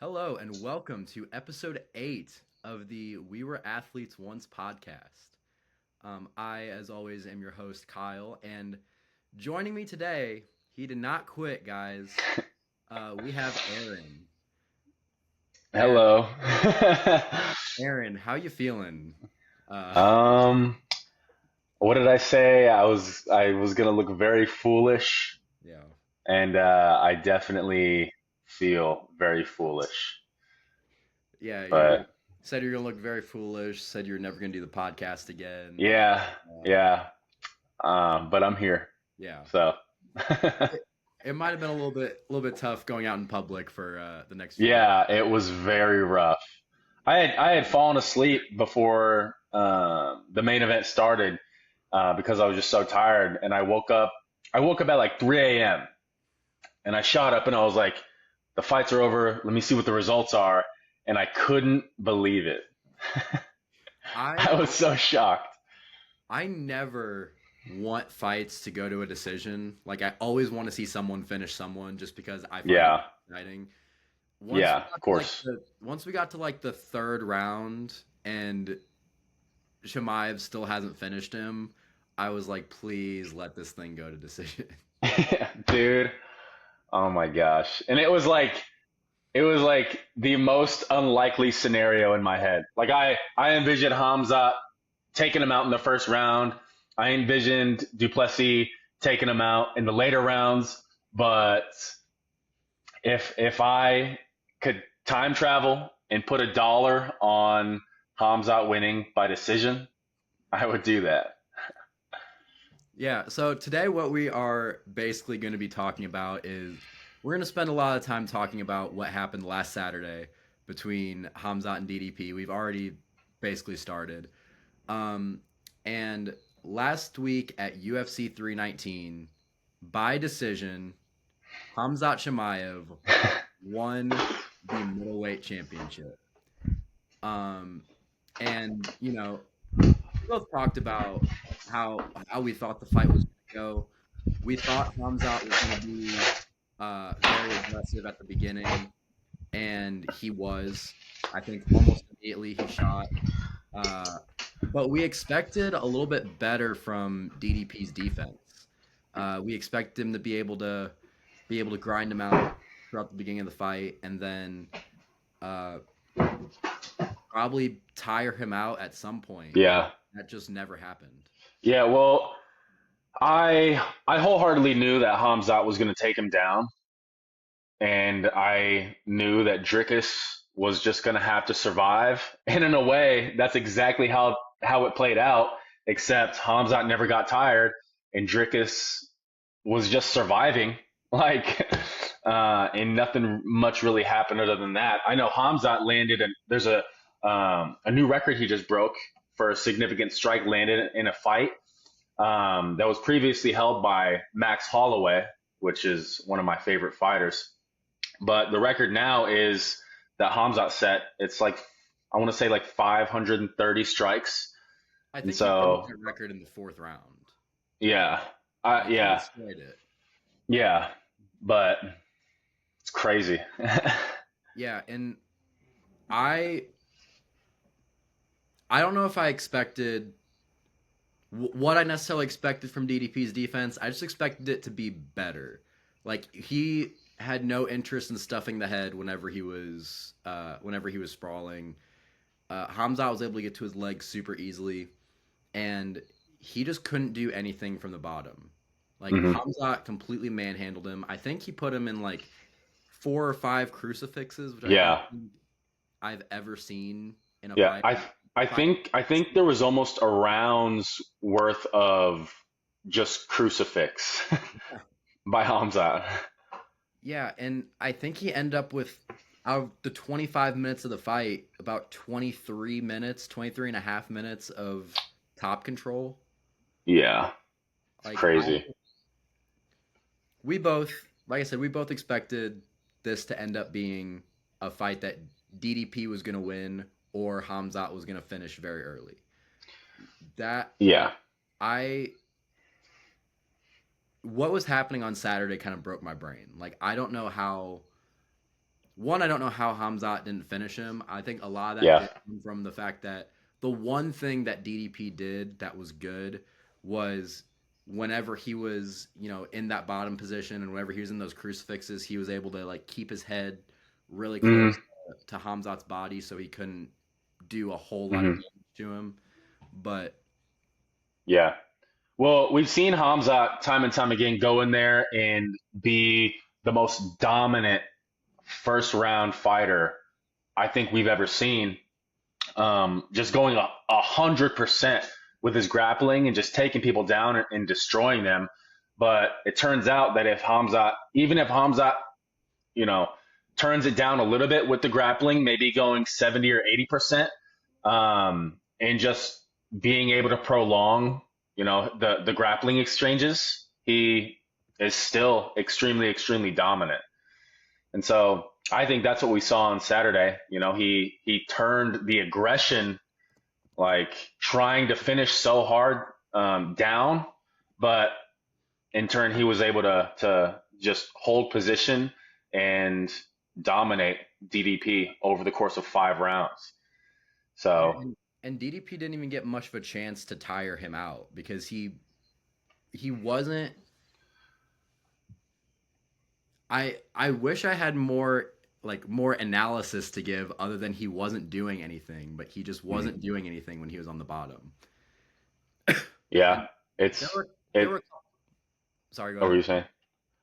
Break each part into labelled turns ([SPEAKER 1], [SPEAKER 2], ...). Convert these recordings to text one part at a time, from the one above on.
[SPEAKER 1] Hello and welcome to episode 8 of the We Were Athletes Once podcast. I, as always, am your host, Kyle, and joining me today, he did not quit, guys. We have Aaron. And
[SPEAKER 2] Hello.
[SPEAKER 1] Aaron, how you feeling? Uh,
[SPEAKER 2] um, what did I say? I was gonna look very foolish,
[SPEAKER 1] yeah,
[SPEAKER 2] and I definitely feel very foolish.
[SPEAKER 1] yeah, you
[SPEAKER 2] But
[SPEAKER 1] said you're gonna look very foolish. Said you're never gonna do the podcast again.
[SPEAKER 2] yeah,
[SPEAKER 1] Uh,
[SPEAKER 2] yeah. But I'm here,
[SPEAKER 1] yeah,
[SPEAKER 2] so
[SPEAKER 1] it might have been a little bit tough going out in public for the next few days.
[SPEAKER 2] yeah, it was very rough. I had fallen asleep before the main event started because I was just so tired, and I woke up. I woke up at like 3 a.m. and I shot up and I was like, the fights are over. Let me see what the results are. And I couldn't believe it. I
[SPEAKER 1] I
[SPEAKER 2] was so shocked.
[SPEAKER 1] I never want fights to go to a decision. Like I always want to see someone finish someone just because I find it
[SPEAKER 2] Yeah.
[SPEAKER 1] exciting.
[SPEAKER 2] Yeah, of course.
[SPEAKER 1] Once we got to like the third round and Shemaev still hasn't finished him, I was like, please let this thing go to decision.
[SPEAKER 2] Dude, oh my gosh. And it was like the most unlikely scenario in my head. Like I envisioned Hamza taking him out in the first round. I envisioned Duplessis taking him out in the later rounds, but if I could time travel and put $1 on Hamzat winning by decision, I would do that.
[SPEAKER 1] Yeah, so today what we are basically going to be talking about is we're going to spend a lot of time talking about what happened last Saturday between Hamzat and DDP. We've already basically started. Um, and last week at UFC 319, by decision, Hamzat Chimaev won the middleweight championship. Um, and we both talked about how we thought the fight was going to go. We thought Hamzat was going to be very aggressive at the beginning, and he was. I think almost immediately he shot. Uh, but we expected a little bit better from DDP's defense. We expected him to be able to grind him out throughout the beginning of the fight, and then uh, probably tire him out at some point, and
[SPEAKER 2] Yeah.
[SPEAKER 1] that just never happened.
[SPEAKER 2] Yeah, well, I wholeheartedly knew that Hamzat was going to take him down, and I knew that Dricus was just going to have to survive. And in a way, that's exactly how it played out, except Hamzat never got tired and Dricus was just surviving. Like and nothing much really happened other than that. I know Hamzat landed and there's a new record he just broke for a significant strike landed in a fight that was previously held by Max Holloway, which is one of my favorite fighters. But the record now is that Hamzat set. It's like I want to say like 530 strikes,
[SPEAKER 1] I
[SPEAKER 2] and
[SPEAKER 1] think he broke
[SPEAKER 2] so
[SPEAKER 1] that record in the fourth round.
[SPEAKER 2] yeah,
[SPEAKER 1] He
[SPEAKER 2] yeah,
[SPEAKER 1] destroyed it.
[SPEAKER 2] yeah. But it's crazy.
[SPEAKER 1] Yeah, and I I don't know if I expected what I necessarily expected from DDP's defense. I just expected it to be better. Like he had no interest in stuffing the head whenever he was sprawling. Hamza was able to get to his legs super easily, and he just couldn't do anything from the bottom. Like
[SPEAKER 2] Hmm.
[SPEAKER 1] Hamza completely manhandled him. I think he put him in like 4 or 5 crucifixes, which I don't
[SPEAKER 2] Yeah,
[SPEAKER 1] think I've ever seen in a
[SPEAKER 2] yeah.
[SPEAKER 1] fight.
[SPEAKER 2] I
[SPEAKER 1] Fight.
[SPEAKER 2] think I think there was almost a round's worth of just crucifix by Hamzat.
[SPEAKER 1] Yeah, and I think he ended up with out of the 25 minutes of the fight, about 23 minutes, 23 and a half minutes of top control.
[SPEAKER 2] Yeah, it's
[SPEAKER 1] Like
[SPEAKER 2] crazy.
[SPEAKER 1] we both, like I said, we both expected this to end up being a fight that DDP was going to win or Hamzat was going to finish very early. That
[SPEAKER 2] Yeah.
[SPEAKER 1] I what was happening on Saturday kind of broke my brain. Like I don't know how one, I don't know how Hamzat didn't finish him. I think a lot of that
[SPEAKER 2] Yeah.
[SPEAKER 1] did come from the fact that the one thing that DDP did that was good was whenever he was, in that bottom position and whenever he was in those crucifixes, he was able to like keep his head really
[SPEAKER 2] Hmm.
[SPEAKER 1] close to Hamzat's body so he couldn't do a whole lot of
[SPEAKER 2] Hmm.
[SPEAKER 1] damage to him. But
[SPEAKER 2] Yeah. Well, we've seen Hamzat time and time again go in there and be the most dominant first round fighter I think we've ever seen. Just going 100% with his grappling and just taking people down and destroying them. But it turns out that even if Hamzat, you know, turns it down a little bit with the grappling, maybe going 70 or 80%, and just being able to prolong, the grappling exchanges, he is still extremely, extremely dominant. And so I think that's what we saw on Saturday. He turned the aggression, like trying to finish so hard, down, but in turn he was able to just hold position and dominate DDP over the course of 5 rounds.
[SPEAKER 1] yeah,
[SPEAKER 2] So
[SPEAKER 1] and DDP didn't even get much of a chance to tire him out because he wasn't. I wish I had more analysis to give other than he wasn't doing anything, but he just
[SPEAKER 2] mhm.
[SPEAKER 1] wasn't doing anything when he was on the bottom.
[SPEAKER 2] Yeah,
[SPEAKER 1] And there
[SPEAKER 2] it's
[SPEAKER 1] were there
[SPEAKER 2] it.
[SPEAKER 1] were sorry, go
[SPEAKER 2] What were
[SPEAKER 1] ahead.
[SPEAKER 2] you saying?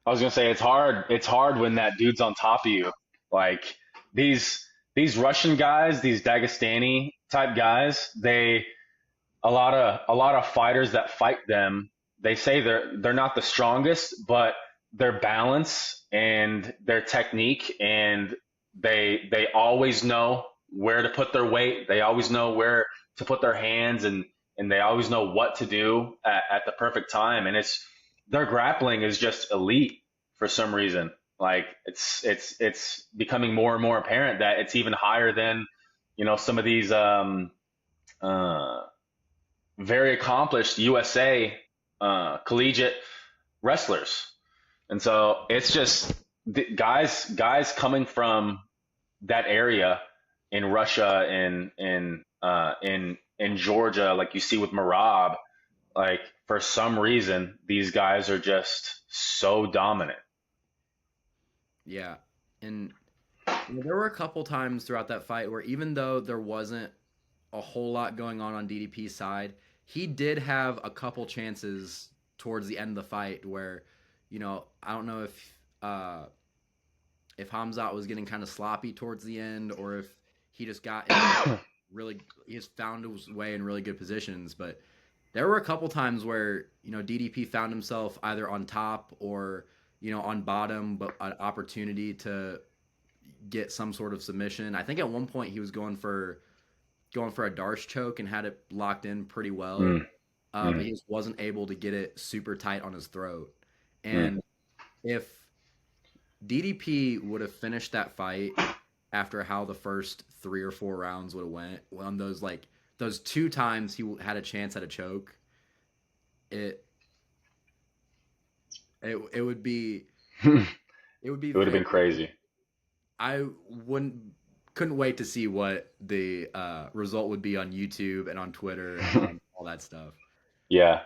[SPEAKER 2] I was gonna say it's hard. It's hard when that dude's on top of you. Like these these Russian guys, these Dagestani type guys, a lot of fighters that fight them, they say they're not the strongest, but their balance and their technique, and they always know where to put their weight. They always know where to put their hands, and they always know what to do at the perfect time. And it's their grappling is just elite for some reason. Like it's becoming more and more apparent that it's even higher than some of these uh, very accomplished USA collegiate wrestlers. And so it's just guys coming from that area in Russia and in Georgia, like you see with Marab, like for some reason these guys are just so dominant.
[SPEAKER 1] Yeah, and there were a couple times throughout that fight where even though there wasn't a whole lot going on DDP's side, he did have a couple chances towards the end of the fight where, I don't know if Hamzat was getting kind of sloppy towards the end or if he just got in really he just found his way in really good positions. But there were a couple times where DDP found himself either on top or on bottom, but an opportunity to get some sort of submission. I think at one point he was going for a Darce choke and had it locked in pretty well,
[SPEAKER 2] Mm,
[SPEAKER 1] but
[SPEAKER 2] mm,
[SPEAKER 1] he just wasn't able to get it super tight on his throat.
[SPEAKER 2] mm.
[SPEAKER 1] And if DDP would have finished that fight after how the first 3 or 4 rounds would have went on those two times he had a chance at a choke, it it would be
[SPEAKER 2] It would have
[SPEAKER 1] very.
[SPEAKER 2] been crazy.
[SPEAKER 1] I wouldn't couldn't wait to see what the result would be on YouTube and on Twitter and on all that stuff.
[SPEAKER 2] Yeah.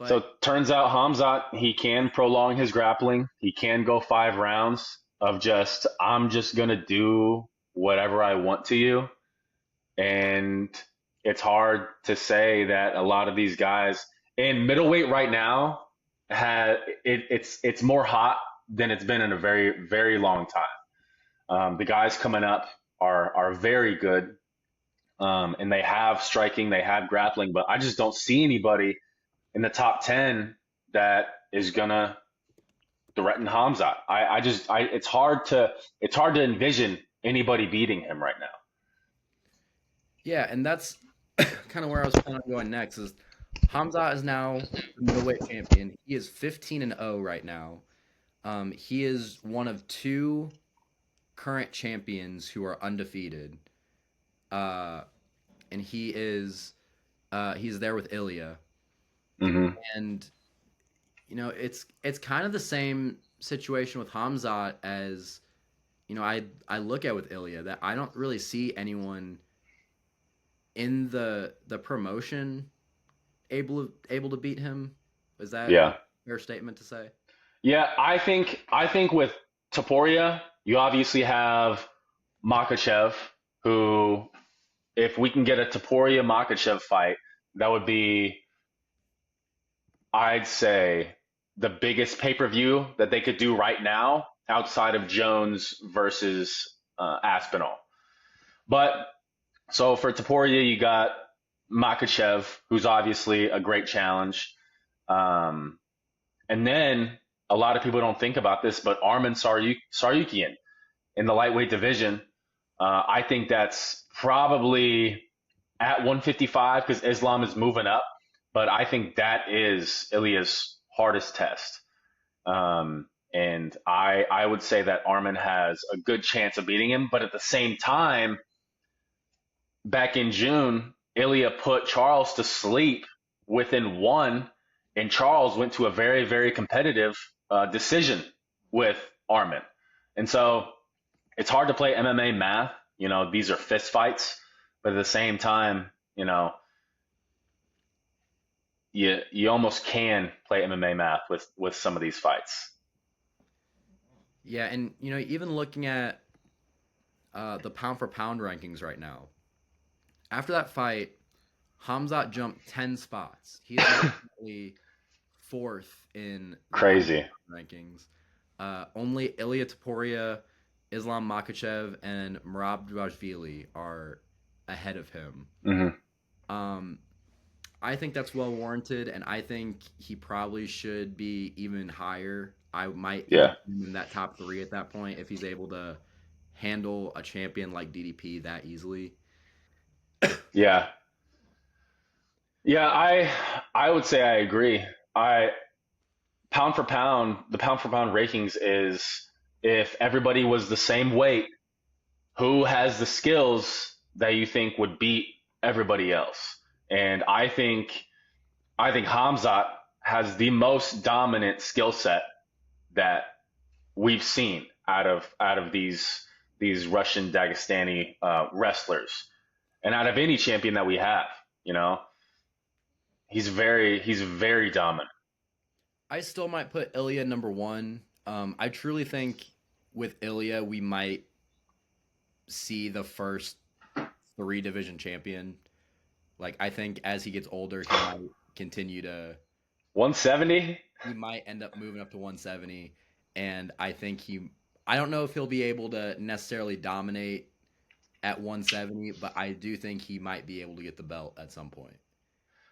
[SPEAKER 2] So
[SPEAKER 1] But
[SPEAKER 2] turns out Hamzat, he can prolong his grappling. He can go 5 rounds of just, I'm just going to do whatever I want to you. And it's hard to say that a lot of these guys in middleweight right now had it's more hot than it's been in a very, very long time. The guys coming up are very good. And they have striking, they have grappling, but I just don't see anybody in the top 10 that is gonna threaten Hamzat. It's hard to envision anybody beating him right now.
[SPEAKER 1] yeah, and that's kind of where I was planning on going next. Is Hamza is now the middleweight champion. He is 15-0 right now. He is one of two current champions who are undefeated. Uh, and he's there with Ilya.
[SPEAKER 2] Hmm.
[SPEAKER 1] And it's kind of the same situation with Hamzat as I look at with Ilya that I don't really see anyone in the promotion able to beat him. Is that a
[SPEAKER 2] Yeah.
[SPEAKER 1] fair statement to say?
[SPEAKER 2] Yeah, I think with Taporia, you obviously have Makachev, who if we can get a Taporia Makachev fight, that would be, I'd say, the biggest pay-per-view that they could do right now outside of Jones versus Aspinall. But so for Taporia, you got Makachev, who's obviously a great challenge. Um, and then a lot of people don't think about this, but Arman Sarukian in the lightweight division, I think that's probably at 155 because Islam is moving up. But I think that is Ilya's hardest test. And I would say that Arman has a good chance of beating him. But at the same time, back in June, Ilya put Charles to sleep within one, and Charles went to a very, very competitive decision with Arman. And so it's hard to play MMA math. These are fist fights, but at the same time, you almost can play MMA math with some of these fights.
[SPEAKER 1] Yeah, and even looking at the pound for pound rankings right now, after that fight, Hamzat jumped 10 spots. He is now currently fourth in the pound
[SPEAKER 2] Crazy.
[SPEAKER 1] rankings. Only Ilia Topuria, Islam Makhachev, and Merab Dvalishvili are ahead of him.
[SPEAKER 2] Hmm.
[SPEAKER 1] Um, I think that's well warranted, and I think he probably should be even higher. I might even
[SPEAKER 2] Yeah.
[SPEAKER 1] put him in that top three at that point if he's able to handle a champion like DDP that easily.
[SPEAKER 2] Yeah. Yeah. I would say I agree. I Pound for pound, the pound for pound rankings is if everybody was the same weight, who has the skills that you think would beat everybody else? And I think Hamzat has the most dominant skill set that we've seen out of these Russian Dagestani wrestlers, and out of any champion that we have. You know, he's very dominant.
[SPEAKER 1] I still might put Ilya number one. I truly think with Ilya, we might see the first three division champion. Like, I think as he gets older, he might continue to,
[SPEAKER 2] 170.
[SPEAKER 1] he might end up moving up to 170. And I don't know if he'll be able to necessarily dominate at 170, but I do think he might be able to get the belt at some point.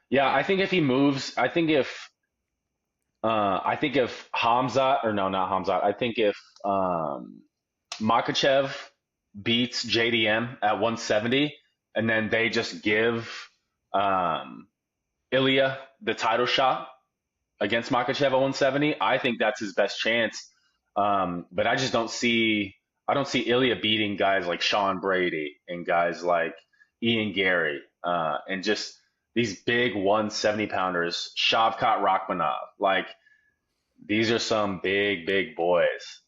[SPEAKER 2] Yeah,
[SPEAKER 1] And
[SPEAKER 2] I think if he moves, I think if Hamzat, or no, not Hamzat, I think if Makachev beats JDM at 170, and then they just give um, Ilya the title shot against Makachev at 170, I think that's his best chance. But I don't see Ilya beating guys like Sean Brady and guys like Ian Gary, and just these big 170 pounders, Shavkat Rachmanov. Like, these are some big, big boys.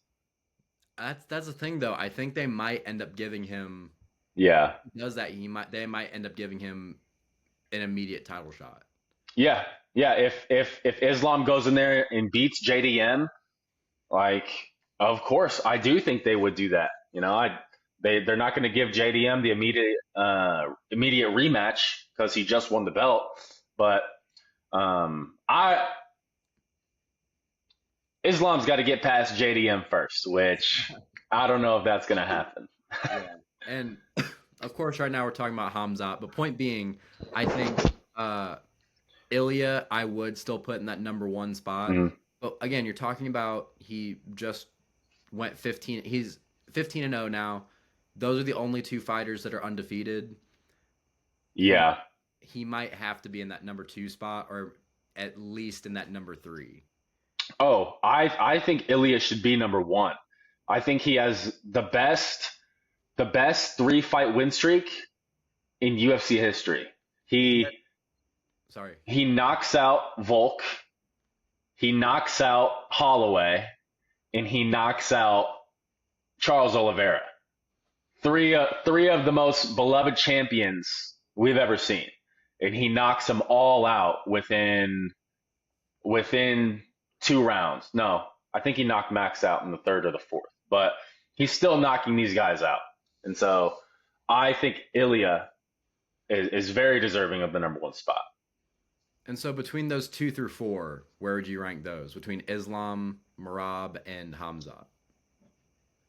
[SPEAKER 1] that's the thing, though. I think they might end up giving him,
[SPEAKER 2] Yeah.
[SPEAKER 1] does that, they might end up giving him an immediate title shot.
[SPEAKER 2] Yeah. Yeah. If Islam goes in there and beats JDM, like, of course, I do think they would do that. They're not going to give JDM the immediate rematch because he just won the belt. But I Islam's got to get past JDM first, which I don't know if that's going to happen.
[SPEAKER 1] Yeah. And of course, right now we're talking about Hamzat, but point being, I think uh, Ilya, I would still put in that number one spot.
[SPEAKER 2] Mhm.
[SPEAKER 1] But again, you're talking about he just went 15. He's 15-0 now. Those are the only two fighters that are undefeated. He
[SPEAKER 2] Yeah.
[SPEAKER 1] he might have to be in that number two spot, or at least in that number three.
[SPEAKER 2] Oh, I think Ilya should be number one. I think he has the best three fight win streak in UFC history.
[SPEAKER 1] He had,
[SPEAKER 2] He
[SPEAKER 1] sorry.
[SPEAKER 2] he knocks out Volk, he knocks out Holloway, and he knocks out Charles Oliveira. Three of the most beloved champions we've ever seen, and he knocks them all out within 2 rounds. No, I think he knocked Max out in the third or the fourth, but he's still knocking these guys out. And so I think Ilya is very deserving of the number one spot.
[SPEAKER 1] And so between those 2 through 4, where would you rank those? Between Islam, Marab, and Hamzat?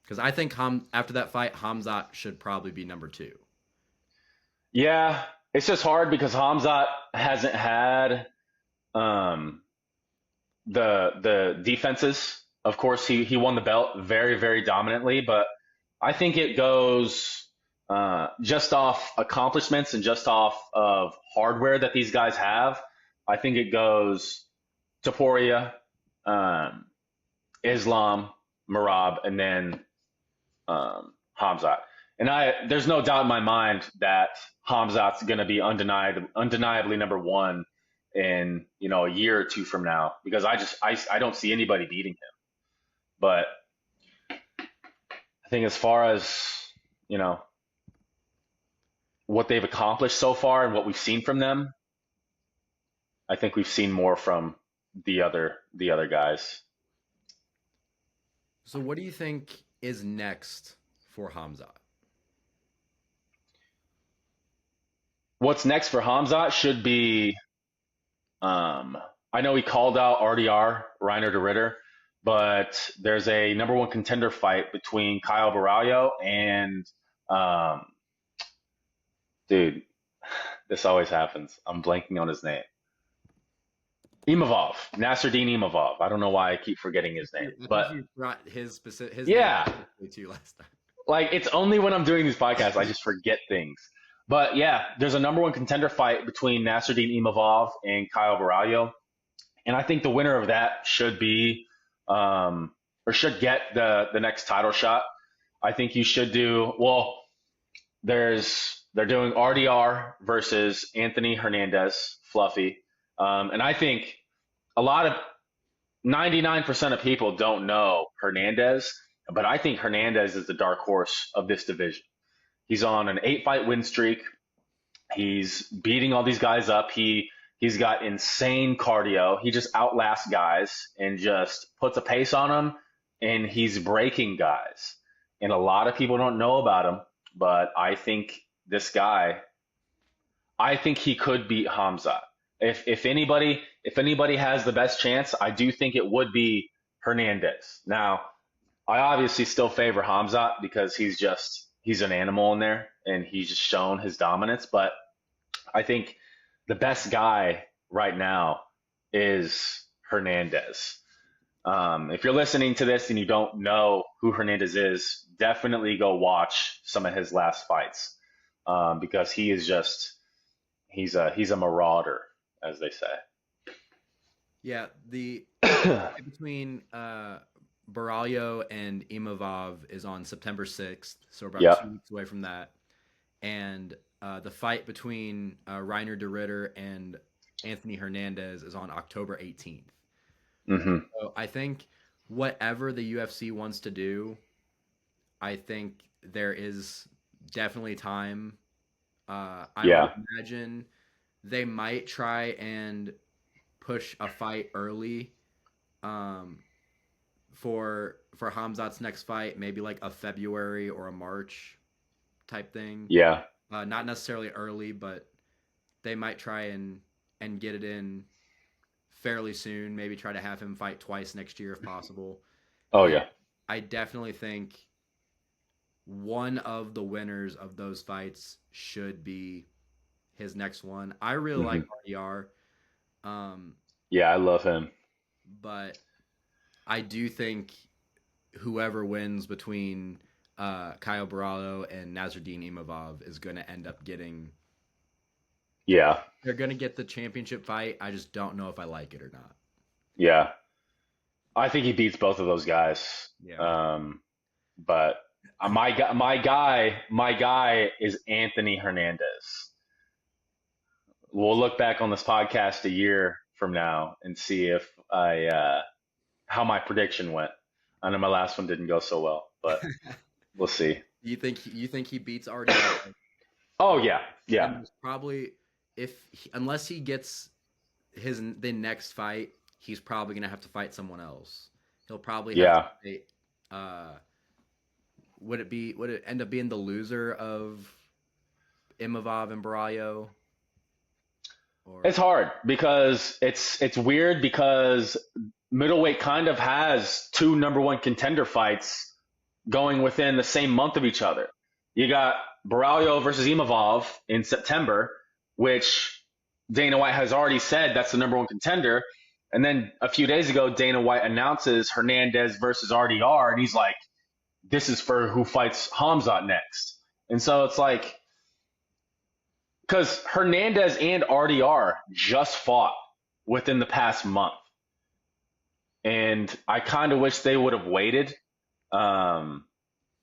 [SPEAKER 1] Because I think after that fight, Hamzat should probably be number 2.
[SPEAKER 2] Yeah, it's just hard because Hamzat hasn't had um, the defenses. Of course, he won the belt very very dominantly, but I think it goes just off accomplishments and just off of hardware that these guys have. I think it goes Taporia, um, Islam, Marab, and then Hamzat. And there's no doubt in my mind that Hamzat's going to be undeniably number one in a year or two from now because I don't see anybody beating him. But I think as far as you know what they've accomplished so far and what we've seen from them, I think we've seen more from the other guys.
[SPEAKER 1] So what do you think is next for Hamzat?
[SPEAKER 2] What's next for Hamzat should be Um, I know he called out RDR, Reiner de Ritter, but there's a number one contender fight between Kyle Baralho and, um, dude, this always happens. I'm blanking on his name. Imavov, Nasruddin Imavov. I don't know why I keep forgetting his name,
[SPEAKER 1] I think
[SPEAKER 2] but
[SPEAKER 1] you brought his name
[SPEAKER 2] yeah,
[SPEAKER 1] specifically to you last time.
[SPEAKER 2] like it's only when I'm doing these podcasts I just forget things. But yeah, there's a number one contender fight between Nasruddin Imavov and Kyle Baralho. And I think the winner of that should be or should get the next title shot. I think you should do well. They're doing RDR versus Anthony Hernandez, Fluffy, and I think a lot of 99% of people don't know Hernandez, but I think Hernandez is the dark horse of this division. He's on an 8 fight win streak. He's beating all these guys up. He's got insane cardio. He just outlasts guys and just puts a pace on them, and he's breaking guys. And a lot of people don't know about him, but I think this guy, I think he could beat Hamza. If anybody has the best chance, I do think it would be Hernandez. Now, I obviously still favor Hamza because he's an animal in there and he's just shown his dominance, but I think the best guy right now is Hernandez. If you're listening to this and you don't know who Hernandez is, definitely go watch some of his last fights because he is just he's a marauder, as they say.
[SPEAKER 1] Yeah, the fight between Baralho and Imavov is on September 6th, so about
[SPEAKER 2] Yep.
[SPEAKER 1] 2 weeks away from that. And the fight between Reiner de Ritter and Anthony Hernandez is on October 18th.
[SPEAKER 2] Hmm.
[SPEAKER 1] So I think whatever the UFC wants to do, I think there is definitely time. I would
[SPEAKER 2] Yeah.
[SPEAKER 1] imagine they might try and push a fight early um, for Hamzat's next fight, maybe like a February or a March type thing.
[SPEAKER 2] Yeah.
[SPEAKER 1] Not necessarily early, but they might try and get it in fairly soon. Maybe try to have him fight twice next year if possible.
[SPEAKER 2] Oh
[SPEAKER 1] And
[SPEAKER 2] yeah.
[SPEAKER 1] I definitely think one of the winners of those fights should be his next one. I really like
[SPEAKER 2] Hmm.
[SPEAKER 1] RDR, um,
[SPEAKER 2] Yeah, I love him.
[SPEAKER 1] but I do think whoever wins between Kyle Baralho and Nasruddin Imavov is going to end up getting.
[SPEAKER 2] Yeah.
[SPEAKER 1] They're going to get the championship fight. I just don't know if I like it or not.
[SPEAKER 2] Yeah. I think he beats both of those guys.
[SPEAKER 1] Yeah.
[SPEAKER 2] But my guy is Anthony Hernandez. We'll look back on this podcast a year from now and see if I how my prediction went. I know my last one didn't go so well, but we'll see.
[SPEAKER 1] You think he beats RDR?
[SPEAKER 2] Oh yeah,
[SPEAKER 1] Then
[SPEAKER 2] yeah,
[SPEAKER 1] there's probably unless he gets the next fight, he's probably gonna have to fight someone else. He'll probably have to
[SPEAKER 2] yeah.
[SPEAKER 1] fight. Would it end up being the loser of Imavov and Barallo?
[SPEAKER 2] It's
[SPEAKER 1] Or
[SPEAKER 2] hard because it's weird because middleweight kind of has two number one contender fights going within the same month of each other. You got Baralho versus Imavov in September, which Dana White has already said that's the number one contender. And then a few days ago, Dana White announces Hernandez versus RDR, and he's like, "This is for who fights Hamzat next." And so it's like, because Hernandez and RDR just fought within the past month, and I kind of wish they would have waited. Um,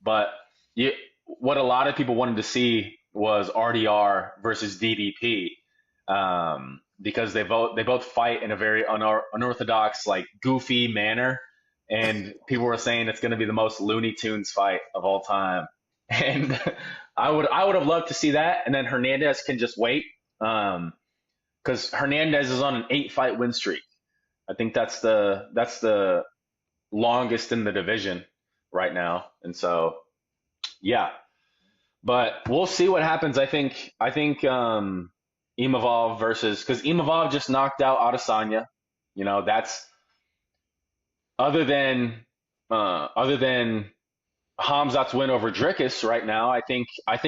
[SPEAKER 2] but you, what a lot of people wanted to see was RDR versus DDP, because they both fight in a very unorthodox, like goofy manner, and people were saying it's going to be the most Looney Tunes fight of all time. And I would have loved to see that, and then Hernandez can just wait, because Hernandez is on an 8 fight win streak. I think that's the longest in the division right now, and so yeah, but we'll see what happens. I think Imavov versus, because Imavov just knocked out Adesanya. That's other than other than Hamzat's win over Dricus right now. I think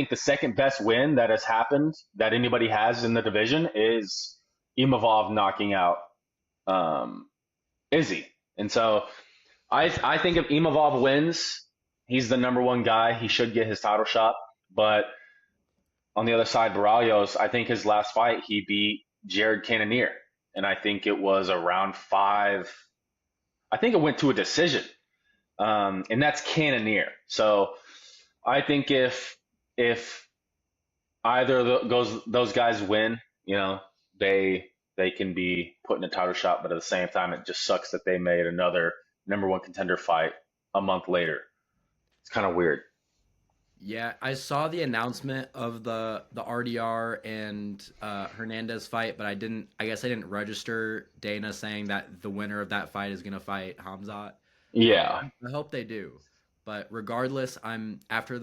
[SPEAKER 2] the second best win that has happened that anybody has in the division is Imavov knocking out um, Izzy, and so I think if Imavov wins, he's the number one guy. He should get his title shot. But on the other side, Barrios, I think his last fight he beat Jared Cannonier, and I think it was around 5. I think it went to a decision, and that's Cannonier. So I think if either of those guys win, they they can be put in a title shot. But at the same time, it just sucks that they made another number one contender fight a month later. It's kind of weird.
[SPEAKER 1] yeah, I saw the announcement of the RDR and Hernandez fight, but I didn't. I guess I didn't register Dana saying that the winner of that fight is gonna fight Hamzat.
[SPEAKER 2] Yeah.
[SPEAKER 1] I hope they do. But regardless, I'm after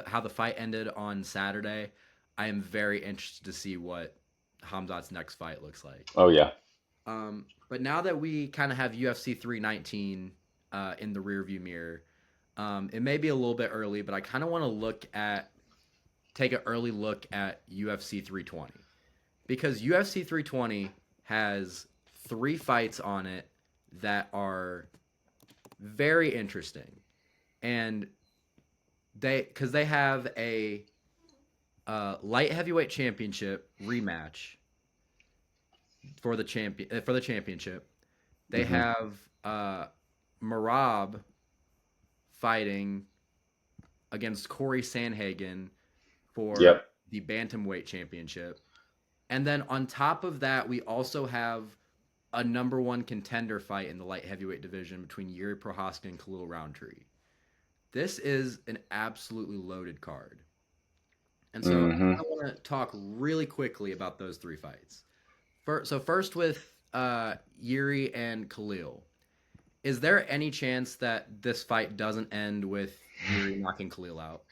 [SPEAKER 1] how the fight ended on Saturday. I am very interested to see what Hamzat's next fight looks like.
[SPEAKER 2] Oh yeah.
[SPEAKER 1] But now that we kind of have UFC 319 in the rearview mirror, it may be a little bit early, but I kind of want to take an early look at UFC 320 because UFC 320 has 3 fights on it that are very interesting, and they have a light heavyweight championship rematch for the championship. They
[SPEAKER 2] Hmm.
[SPEAKER 1] have Marab fighting against Corey Sanhagen for
[SPEAKER 2] Yep.
[SPEAKER 1] the bantamweight championship. And then on top of that, we also have a number one contender fight in the light heavyweight division between Yuri Prohaska and Khalil Roundtree. This is an absolutely loaded card. And so
[SPEAKER 2] Hmm.
[SPEAKER 1] I want to talk really quickly about those 3 fights. First with Yuri and Khalil. Is there any chance that this fight doesn't end with Yuri knocking Khalil out?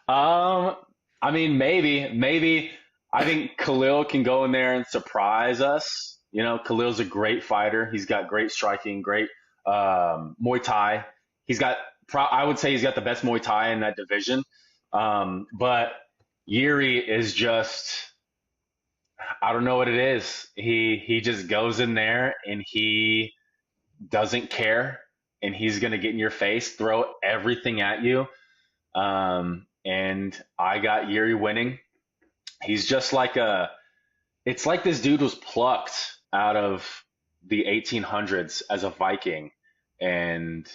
[SPEAKER 2] um, I mean, maybe. I think Khalil can go in there and surprise us. Khalil's a great fighter. He's got great striking, great Muay Thai. He's got, I would say, he's got the best Muay Thai in that division. But Yuri is just, I don't know what it is. He just goes in there and he doesn't care, and he's gonna get in your face, throw everything at you. And I got Yuri winning. He's just like it's like this dude was plucked out of the 1800s as a Viking, and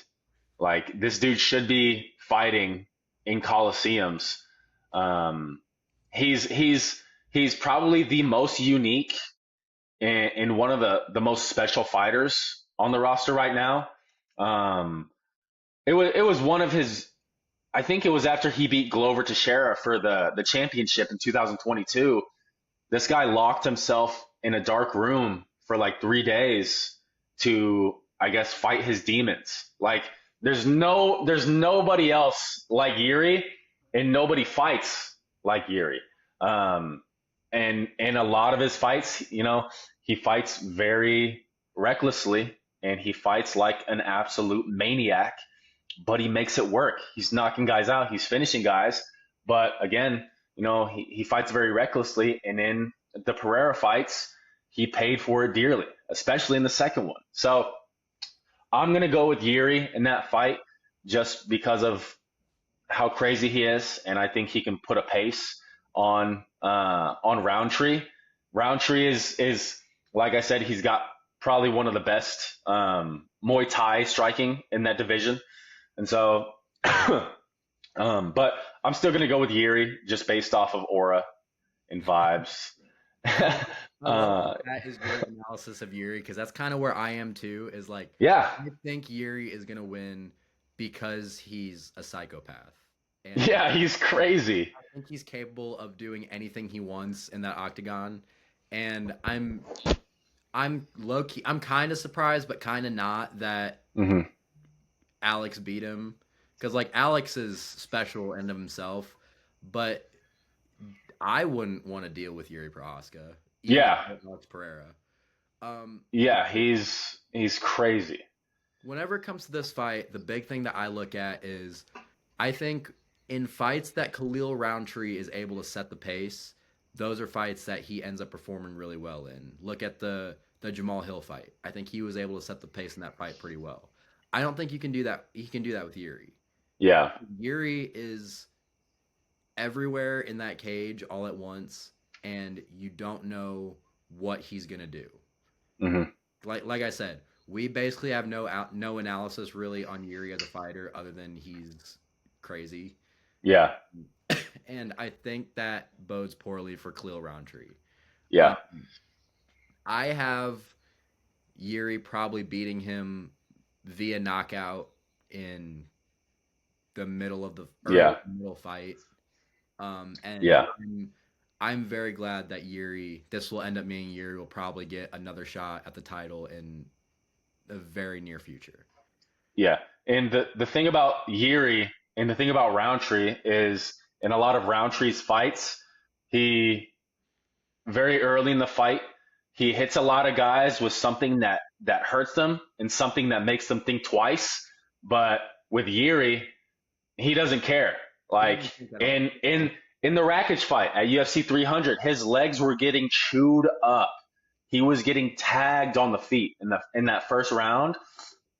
[SPEAKER 2] like this dude should be fighting in Colosseums. Um, he's probably the most unique and one of the most special fighters on the roster right now. Um, it was one of his. I think it was after he beat Glover Teixeira for the championship in 2022. This guy locked himself in a dark room for like 3 days to, I guess, fight his demons. Like there's nobody else like Yuri, and nobody fights like Yuri. Um, and a lot of his fights, he fights very recklessly, and he fights like an absolute maniac, but he makes it work. He's knocking guys out. He's finishing guys. But again, he fights very recklessly. And in the Pereira fights, he paid for it dearly, especially in the second one. So I'm going to go with Yuri in that fight just because of how crazy he is. And I think he can put a pace on Roundtree. Roundtree is like I said, he's got probably one of the best Muay Thai striking in that division. And so, but I'm still gonna go with Yuri just based off of aura and vibes.
[SPEAKER 1] I love
[SPEAKER 2] uh,
[SPEAKER 1] that is your analysis of Yuri because that's kind of where I am too. Is like
[SPEAKER 2] yeah,
[SPEAKER 1] I think Yuri is gonna win because he's a psychopath, and
[SPEAKER 2] yeah, he's crazy.
[SPEAKER 1] I think he's capable of doing anything he wants in that octagon. And I'm low key. I'm kind of surprised, but kind of not that
[SPEAKER 2] Hmm.
[SPEAKER 1] Alex beat him because like Alex is special in of himself, but I wouldn't want to deal with Yuri Prohaska, even
[SPEAKER 2] Yeah,
[SPEAKER 1] with Alex Pereira. Um,
[SPEAKER 2] yeah, he's crazy.
[SPEAKER 1] Whenever it comes to this fight, the big thing that I look at is I think in fights that Khalil Roundtree is able to set the pace, those are fights that he ends up performing really well in. Look at the Jamal Hill fight. I think he was able to set the pace in that fight pretty well. I don't think you can do that. He can do that with Yuri.
[SPEAKER 2] Yeah.
[SPEAKER 1] Yuri is everywhere in that cage all at once, and you don't know what he's gonna do.
[SPEAKER 2] Hmm.
[SPEAKER 1] Like I said, we basically have no analysis really on Yuri as a fighter other than he's crazy,
[SPEAKER 2] Yeah.
[SPEAKER 1] and I think that bodes poorly for Khalil Roundtree. Um,
[SPEAKER 2] Yeah.
[SPEAKER 1] I have Yuri probably beating him via knockout in the middle of the early
[SPEAKER 2] Yeah.
[SPEAKER 1] middle fight. And
[SPEAKER 2] Yeah.
[SPEAKER 1] I'm very glad that Yuri. This will end up meaning Yuri will probably get another shot at the title in the very near future.
[SPEAKER 2] Yeah. And the thing about Yuri and the thing about Roundtree is in a lot of Roundtree's fights, he very early in the fight, he hits a lot of guys with something that hurts them and something that makes them think twice. But with Yuri, he doesn't care.
[SPEAKER 1] He
[SPEAKER 2] Like
[SPEAKER 1] doesn't think at all.
[SPEAKER 2] in the Rakic fight at UFC 300, his legs were getting chewed up. He was getting tagged on the feet in that first round.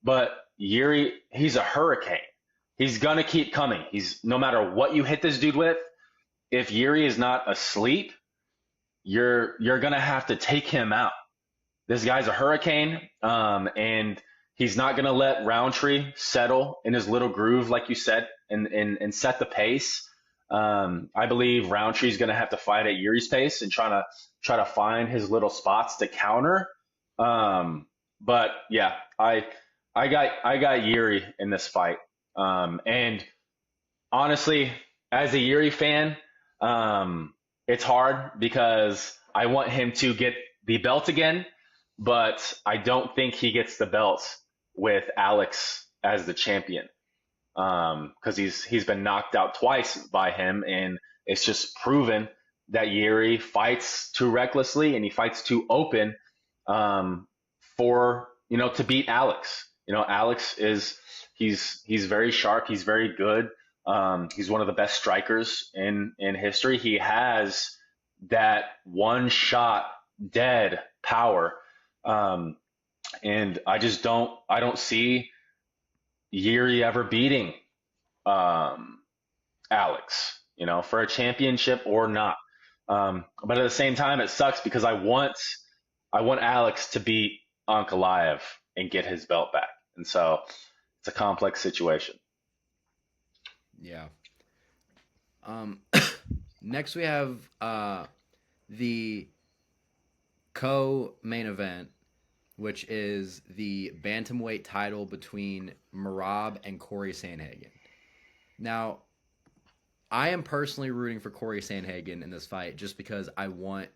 [SPEAKER 2] But Yuri, he's a hurricane. He's gonna keep coming. He's no matter what you hit this dude with. If Yuri is not asleep, you're gonna have to take him out. This guy's a hurricane, and he's not going to let Roundtree settle in his little groove, like you said, and set the pace. I believe Roundtree's going to have to fight at Yuri's pace and try to find his little spots to counter. But yeah, I got Yuri in this fight, and honestly, as a Yuri fan, um, it's hard because I want him to get the belt again, but I don't think he gets the belt with Alex as the champion because he's been knocked out twice by him, and it's just proven that Yuri fights too recklessly and he fights too open um, for to beat Alex. Alex is he's very sharp. He's very good. He's one of the best strikers in history. He has that one shot dead power, um, and I don't see Yuri ever beating um, Alex, for a championship or not. But at the same time, it sucks because I want Alex to beat Ankalaev and get his belt back, and so it's a complex situation.
[SPEAKER 1] Yeah. Um, Next we have the co-main event. which is the bantamweight title between Merab and Corey Sandhagen. Now, I am personally rooting for Corey Sandhagen in this fight just because I want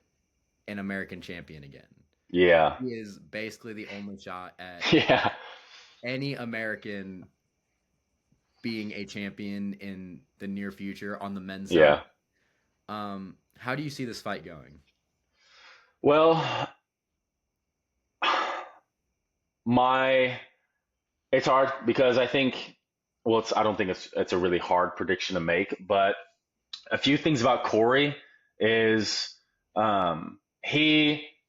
[SPEAKER 1] an American champion again.
[SPEAKER 2] Yeah.
[SPEAKER 1] He is basically the only shot at
[SPEAKER 2] Yeah.
[SPEAKER 1] any American being a champion in the near future on the men's side.
[SPEAKER 2] Yeah.
[SPEAKER 1] How do you see this fight going?
[SPEAKER 2] Well, my it's hard because I think I don't think it's a really hard prediction to make, but a few things about Corey is him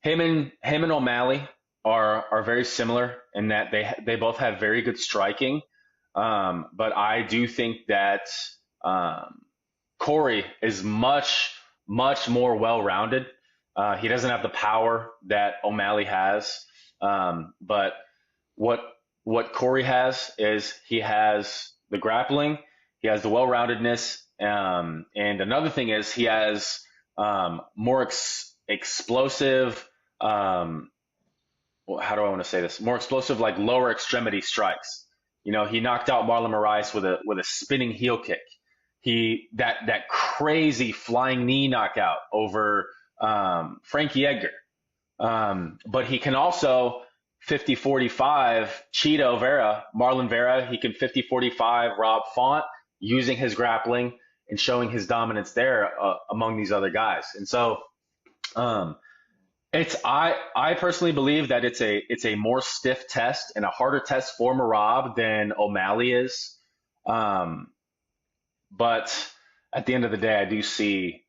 [SPEAKER 2] and O'Malley are very similar in that they both have very good striking. But I do think that um, Corey is much more well rounded. He doesn't have the power that O'Malley has, but what what Corey has is he has the grappling, he has the well-roundedness, and another thing is he has more explosive. Um, well, how do I want to say this? More explosive, like lower extremity strikes. You know, he knocked out Marlon Moraes with a spinning heel kick. That crazy flying knee knockout over Frankie Edgar. But he can also 50-45 Cheeto Vera, Marlon Vera. He can 50-45 Rob Font using his grappling and showing his dominance there among these other guys. And so um, I personally believe that it's a more stiff test and a harder test for Marab than O'Malley is. Um, but at the end of the day, I do see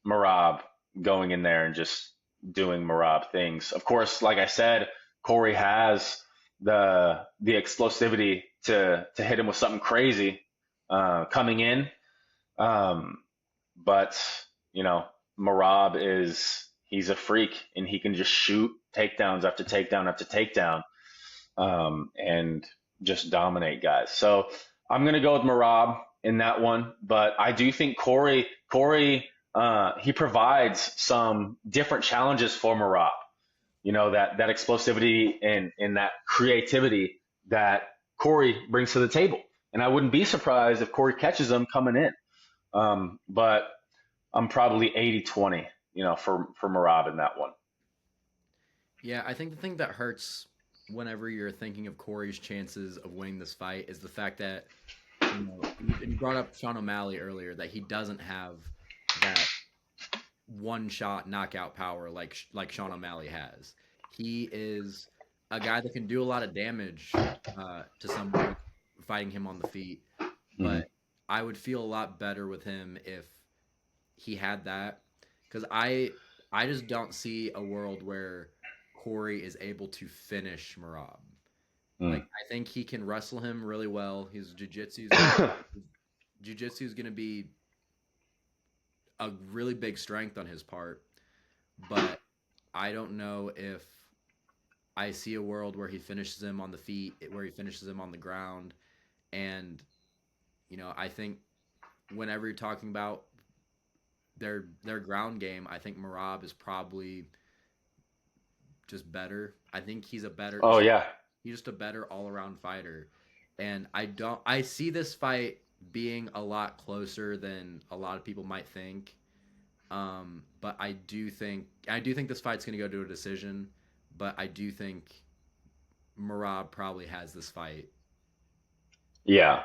[SPEAKER 2] Marab going in there and just doing Marab things. Of course, like I said, Corey has the explosivity to hit him with something crazy coming in. Um, but you know, Marab is he's a freak and he can just shoot takedowns after takedown after takedown and just dominate guys. So I'm gonna go with Marab in that one, but I do think Corey he provides some different challenges for Marab. You know that explosivity and that creativity that Corey brings to the table, and I wouldn't be surprised if Corey catches him coming in. But I'm probably 80-20, you know, for Marab in that one.
[SPEAKER 1] Yeah, I think the thing that hurts whenever you're thinking of Corey's chances of winning this fight is the fact that, and you brought up Sean O'Malley earlier, that he doesn't have that one shot knockout power like Sean O'Malley has. He is a guy that can do a lot of damage to someone fighting him on the feet,
[SPEAKER 2] Hmm.
[SPEAKER 1] but I would feel a lot better with him if he had that because I just don't see a world where Corey is able to finish Marab. Like
[SPEAKER 2] Mm.
[SPEAKER 1] I think he can wrestle him really well. His jiu-jitsu is going to be a really big strength on his part, but I don't know if I see a world where he finishes him on the feet, where he finishes him on the ground, and I think whenever you're talking about their ground game, I think Marab is probably just better. I think
[SPEAKER 2] Oh yeah,
[SPEAKER 1] he's just a better all around fighter, and I see this fight being a lot closer than a lot of people might think. But I do think this fight's gonna go to a decision, but I do think Marab probably has this fight.
[SPEAKER 2] yeah.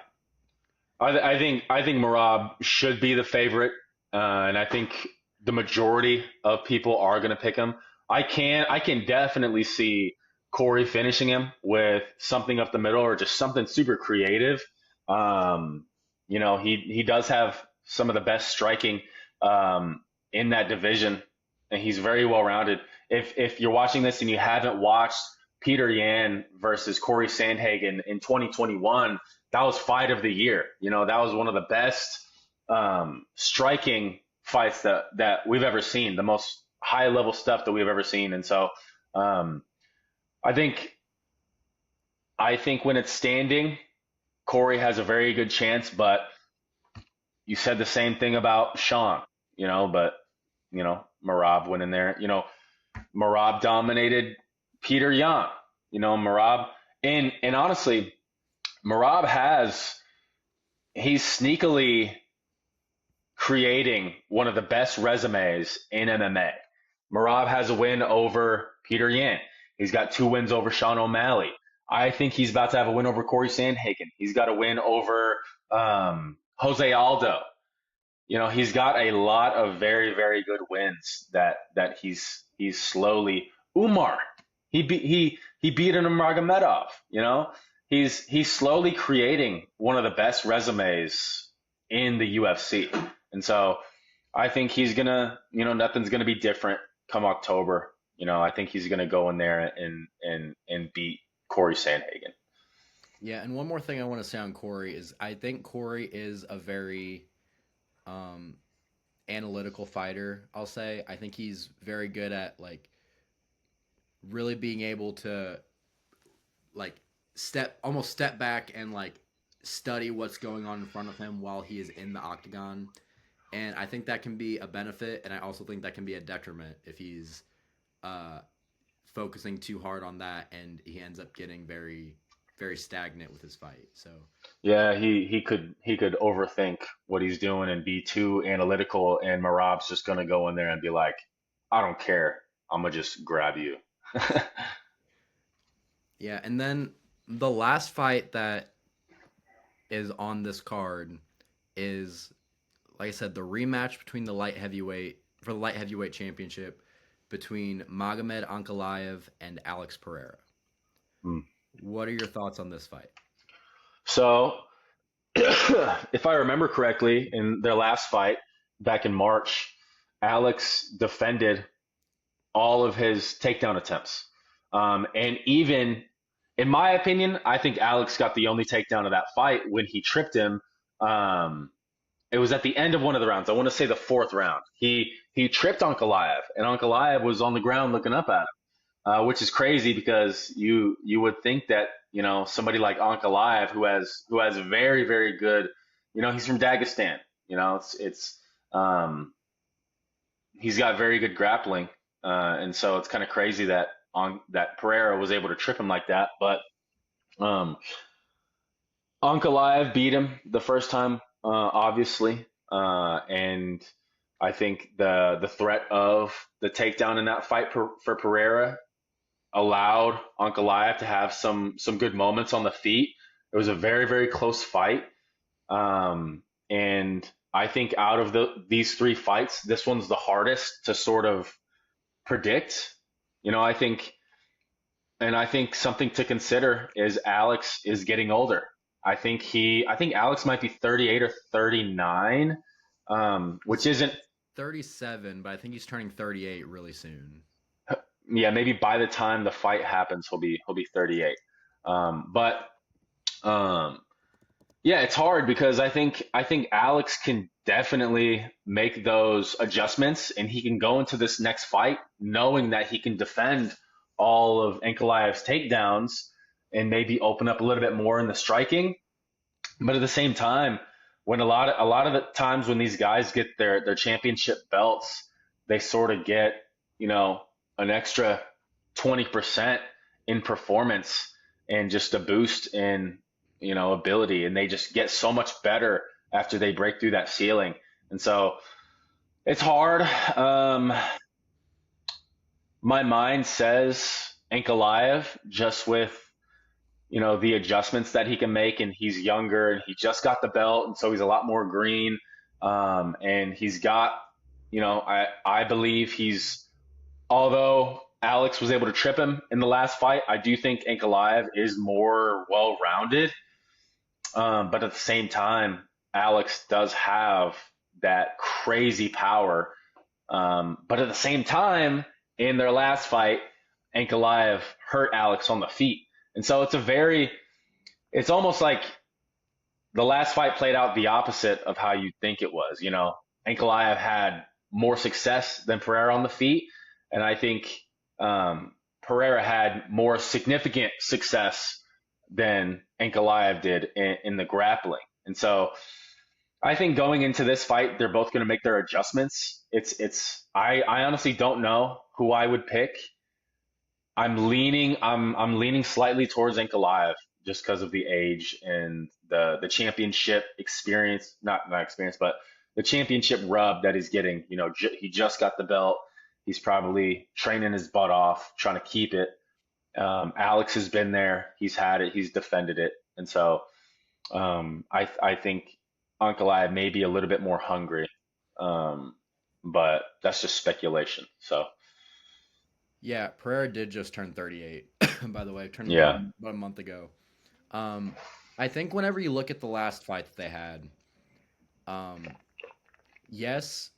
[SPEAKER 2] I think Marab should be the favorite, and I think the majority of people are going to pick him. I can definitely see Corey finishing him with something up the middle or just something super creative. Um, you know, he does have some of the best striking in that division, and he's very well rounded. If you're watching this and you haven't watched Peter Yan versus Corey Sandhagen in 2021, that was fight of the year. You know, that was one of the best striking fights that we've ever seen, the most high level stuff that we've ever seen. And so um, I think I think when it's standing, Corey has a very good chance. But you said the same thing about Sean, but Marab went in there. Marab dominated Peter Yan, Marab, and honestly, Marab he's sneakily creating one of the best resumes in MMA. Marab has a win over Peter Yan. He's got 2 wins over Sean O'Malley. I think he's about to have a win over Corey Sandhagen. He's got a win over Jose Aldo. He's got a lot of very, very good wins that he's slowly. Umar, he beat an Nurmagomedov. He's slowly creating one of the best resumes in the UFC, and so I think he's gonna, nothing's gonna be different come October. I think he's gonna go in there and beat Corey Sandhagen.
[SPEAKER 1] Yeah, and one more thing I want to say on Corey is I think Corey is a very um, analytical fighter. I'll say I think he's very good at like really being able to like step back and like study what's going on in front of him while he is in the octagon. And I think that can be a benefit, and I also think that can be a detriment if he's uh, focusing too hard on that and he ends up getting very stagnant with his fight. So
[SPEAKER 2] Yeah, he could overthink what he's doing and be too analytical, and Marab's just gonna go in there and be like, I don't care, I'm gonna just grab you.
[SPEAKER 1] yeah, and then the last fight that is on this card is, like I said, the rematch between the light heavyweight for the light heavyweight championship between Magomed Ankalaev and Alex Pereira.
[SPEAKER 2] Hmm.
[SPEAKER 1] What are your thoughts on this fight?
[SPEAKER 2] So, if I remember correctly, in their last fight back in March, Alex defended all of his takedown attempts. And even, in my opinion, I think Alex got the only takedown of that fight when he tripped him. Um, it was at the end of one of the rounds. I want to say the fourth round. He tripped Ankalaev, and Ankalaev was on the ground looking up at him, which is crazy because you would think that somebody like Ankalaev who has very, very good, he's from Dagestan. It's he's got very good grappling, and so it's kind of crazy that Pereira was able to trip him like that. But um, Ankalaev beat him the first time, obviously, and I think the threat of the takedown in that fight for Pereira allowed Ankalaev to have some good moments on the feet. It was a very, very close fight, and I think out of these 3 fights, this one's the hardest to sort of predict. I think, and I think something to consider is Alex is getting older. I think Alex might be 38 or 39, which
[SPEAKER 1] He's
[SPEAKER 2] isn't,
[SPEAKER 1] 37, but I think he's turning 38 really soon.
[SPEAKER 2] yeah, maybe by the time the fight happens, he'll be 38. But um, yeah, it's hard because I think Alex can definitely make those adjustments, and he can go into this next fight knowing that he can defend all of Ankalaev's takedowns and maybe open up a little bit more in the striking. But at the same time, when a lot of the times when these guys get their championship belts, they sort of get, you know, an extra 20% in performance and just a boost in, ability, and they just get so much better after they break through that ceiling. And so it's hard. My mind says Ankalaev, just with the adjustments that he can make, and he's younger and he just got the belt, and so he's a lot more green. And he's got, I believe although Alex was able to trip him in the last fight, I do think Ankalaev is more well rounded. But at the same time, Alex does have that crazy power. But at the same time, in their last fight, Ankalaev hurt Alex on the feet. And so it's almost like the last fight played out the opposite of how you think it was. Ankalaev had more success than Pereira on the feet, and I think Pereira had more significant success than Ankalaev did in the grappling. And so I think going into this fight, they're both going to make their adjustments. I honestly don't know who I would pick. I'm leaning slightly towards Ankalaev just because of the age and the championship experience, not experience, but the championship rub that he's getting. You know, he just got the belt. He's probably training his butt off, trying to keep it. Alex has been there. He's had it. He's defended it. And so I think Ankalaev may be a little bit more hungry. Um, but that's just speculation. So
[SPEAKER 1] Yeah, Pereira did just turn 38, by the way. Turned
[SPEAKER 2] yeah,
[SPEAKER 1] about a month ago. Um, I think whenever you look at the last fight that they had, um, yes,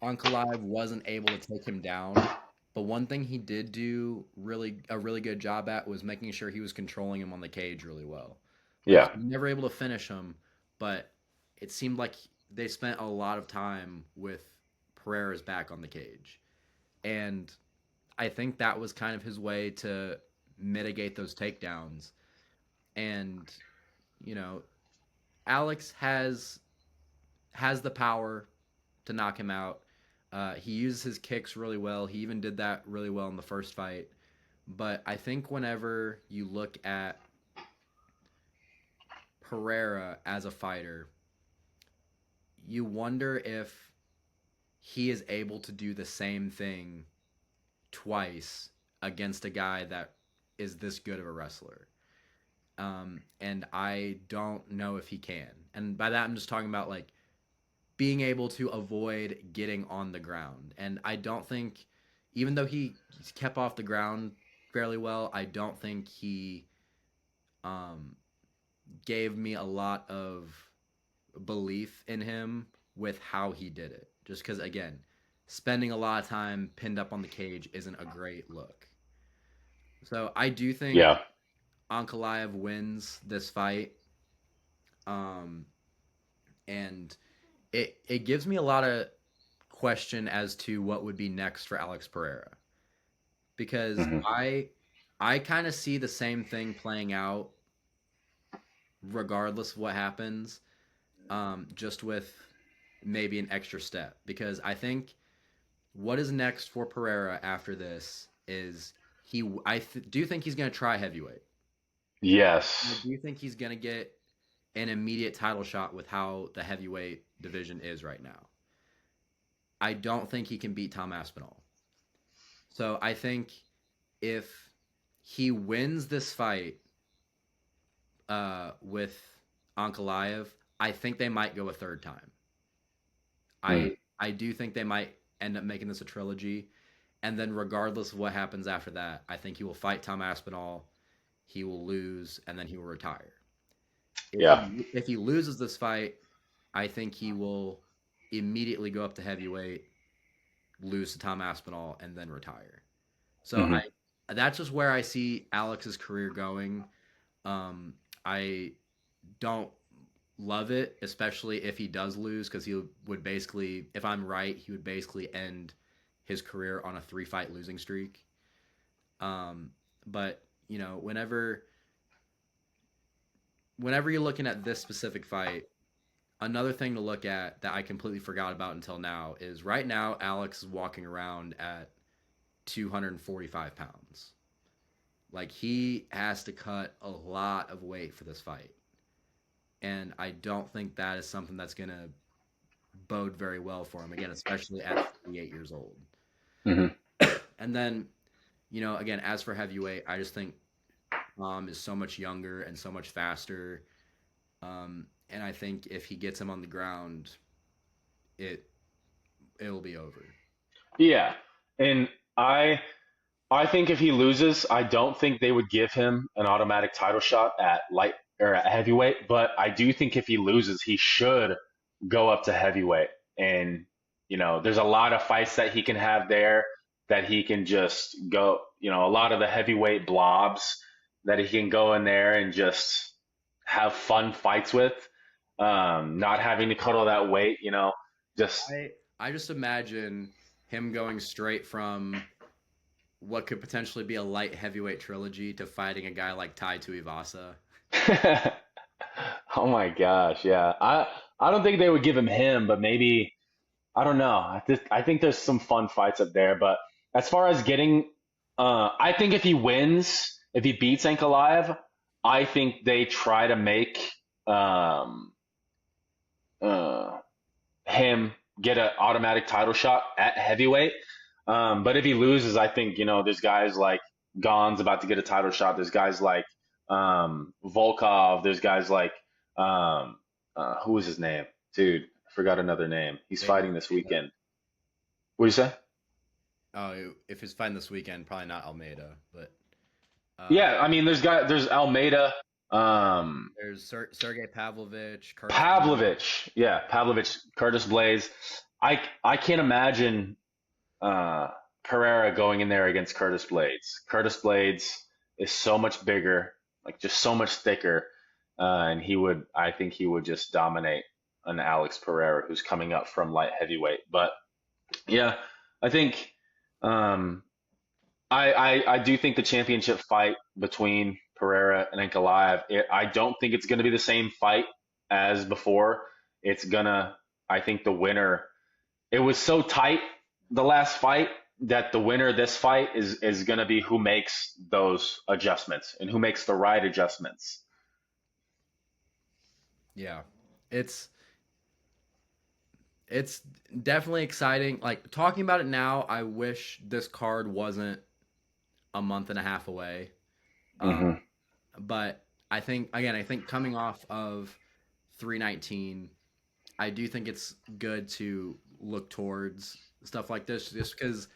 [SPEAKER 1] Ankalaev wasn't able to take him down, but one thing he did do a really good job at was making sure he was controlling him on the cage really well. Like
[SPEAKER 2] yeah,
[SPEAKER 1] he was never able to finish him, but it seemed like they spent a lot of time with Pereira's back on the cage. And I think that was kind of his way to mitigate those takedowns. And, you know, Alex has the power to knock him out. He uses his kicks really well. He even did that really well in the first fight. But I think whenever you look at Pereira as a fighter, you wonder if he is able to do the same thing twice against a guy that is this good of a wrestler. And I don't know if he can. And by that, I'm just talking about like being able to avoid getting on the ground. And I don't think, even though he's kept off the ground fairly well, I don't think he um, gave me a lot of belief in him with how he did it. Just because, again, spending a lot of time pinned up on the cage isn't a great look. So I do think
[SPEAKER 2] yeah.
[SPEAKER 1] Ankalaev wins this fight. Um, and it gives me a lot of question as to what would be next for Alex Pereira because
[SPEAKER 2] Hmm.
[SPEAKER 1] I kind of see the same thing playing out regardless of what happens, just with maybe an extra step because I think what is next for Pereira after this is do think he's going to try heavyweight. I
[SPEAKER 2] Yes.
[SPEAKER 1] do think he's going to get an immediate title shot with how the heavyweight division is right now. I don't think he can beat Tom Aspinall. So I think if he wins this fight with Ankalaev, I think they might go a third time.
[SPEAKER 2] Mm.
[SPEAKER 1] I do think they might end up making this a trilogy, and then regardless of what happens after that, I think he will fight Tom Aspinall, he will lose, and then he will retire.
[SPEAKER 2] Yeah.
[SPEAKER 1] If he loses this fight, I think he will immediately go up to heavyweight, lose to Tom Aspinall, and then retire. So
[SPEAKER 2] Hmm.
[SPEAKER 1] I that's just where I see Alex's career going. I don't love it, especially if he does lose, because he would basically, if I'm right, he would basically end his career on a 3 fight losing streak. Um, but you know, whenever you're looking at this specific fight, another thing to look at that I completely forgot about until now is right now Alex is walking around at 245 pounds. Like he has to cut a lot of weight for this fight. And I don't think that is something that's going to bode very well for him again, especially at 38 years old.
[SPEAKER 2] Hmm.
[SPEAKER 1] And then, you know, again, as for heavyweight, I just think is so much younger and so much faster. And I think if he gets him on the ground, it it'll be over.
[SPEAKER 2] Yeah. And I I think if he loses, I don't think they would give him an automatic title shot at light or at heavyweight, but I do think if he loses, he should go up to heavyweight. And, there's a lot of fights that he can have there that he can just go, a lot of the heavyweight blobs that he can go in there and just have fun fights with, not having to cut all that weight, just
[SPEAKER 1] I just imagine him going straight from what could potentially be a light heavyweight trilogy to fighting a guy like Tai Tuivasa.
[SPEAKER 2] Oh my gosh, yeah. I don't think they would give him, but maybe I don't know. I think there's some fun fights up there, but as far as getting I think if he wins, if he beats Ankalaev, I think they try to make um, uh, him get an automatic title shot at heavyweight. But if he loses, I think there's guys like Gon's about to get a title shot. There's guys like Volkov. There's guys like who was his name? Dude, I forgot another name. He's
[SPEAKER 1] Maybe
[SPEAKER 2] fighting this
[SPEAKER 1] Almeida.
[SPEAKER 2] weekend. What do you say?
[SPEAKER 1] Oh, if he's fighting this weekend, probably not Almeida, but uh,
[SPEAKER 2] Yeah, I mean, there's Almeida, um,
[SPEAKER 1] there's Sergey Pavlovich, Curtis Blades.
[SPEAKER 2] Pavlovich. Yeah, Pavlovich, Curtis Blaze. I can't imagine uh, Pereira going in there against Curtis Blades. Curtis Blades is so much bigger, like just so much thicker, and I think he would just dominate an Alex Pereira who's coming up from light heavyweight. But yeah, I think um, I do think the championship fight between Pereira and Ankalaev, I don't think it's going to be the same fight as before. It's gonna, I think the winner, it was so tight the last fight that the winner of this fight is going to be who makes those adjustments and who makes the right adjustments.
[SPEAKER 1] Yeah, it's it's definitely exciting. Like talking about it now, I wish this card wasn't a month and a half away. Uh,
[SPEAKER 2] Hmm.
[SPEAKER 1] but I think again, I think coming off of 319, I do think it's good to look towards stuff like this, just because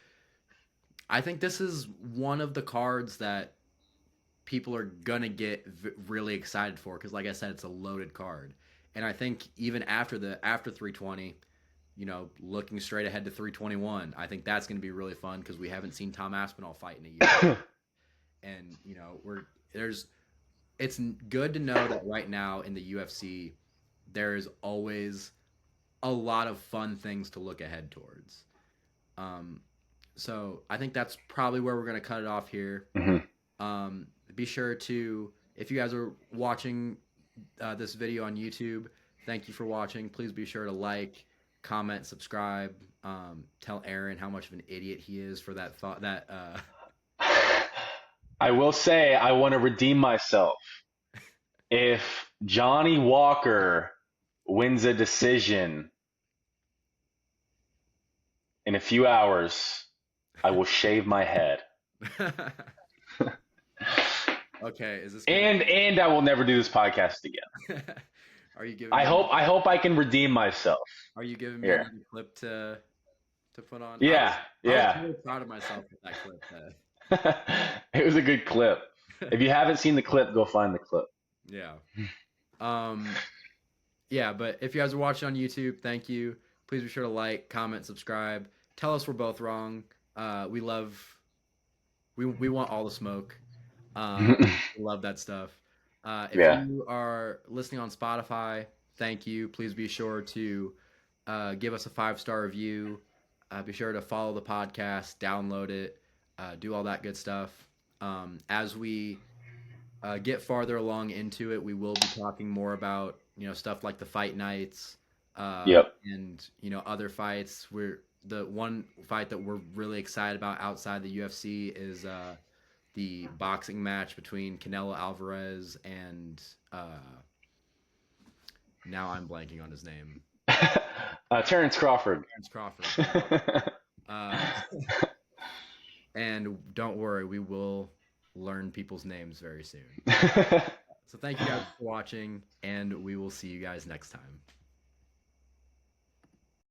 [SPEAKER 1] I think this is one of the cards that people are gonna get really excited for. Because, like I said, it's a loaded card, and I think even after 320, looking straight ahead to 321, I think that's gonna be really fun because we haven't seen Tom Aspinall fight in a year, and we're there's it's good to know that right now in the UFC, there is always a lot of fun things to look ahead towards. Um, so I think that's probably where we're going to cut it off here.
[SPEAKER 2] Hmm.
[SPEAKER 1] Be sure to, if you guys are watching this video on YouTube, thank you for watching. Please be sure to like, comment, subscribe. Tell Aaron how much of an idiot he is for that thought.
[SPEAKER 2] I will say I want to redeem myself. If Johnny Walker wins a decision in a few hours, I will shave my head.
[SPEAKER 1] Okay, is this gonna?
[SPEAKER 2] And I will never do this podcast again.
[SPEAKER 1] Are you giving
[SPEAKER 2] I
[SPEAKER 1] me?
[SPEAKER 2] hope I hope I can redeem myself
[SPEAKER 1] Are you giving me
[SPEAKER 2] here.
[SPEAKER 1] another clip to put on?
[SPEAKER 2] Yeah,
[SPEAKER 1] I was
[SPEAKER 2] yeah.
[SPEAKER 1] really proud of myself with that clip.
[SPEAKER 2] It was a good clip. If you haven't seen the clip, go find the clip.
[SPEAKER 1] Yeah. Um. Yeah, but if you guys are watching on YouTube, thank you. Please be sure to like, comment, subscribe. Tell us we're both wrong. We love. We want all the smoke. We love that stuff. If
[SPEAKER 2] Yeah.
[SPEAKER 1] you are listening on Spotify, thank you. Please be sure to give us a 5-star review. Be sure to follow the podcast, download it, do all that good stuff. As we get farther along into it, we will be talking more about stuff like the fight nights
[SPEAKER 2] Yep.
[SPEAKER 1] and other fights. We're the one fight that we're really excited about outside the UFC is the boxing match between Canelo Alvarez and now I'm blanking on his name,
[SPEAKER 2] Terrence Crawford.
[SPEAKER 1] Terrence Crawford. Uh, and don't worry, we will learn people's names very soon. So thank you guys for watching, and we will see you guys next time.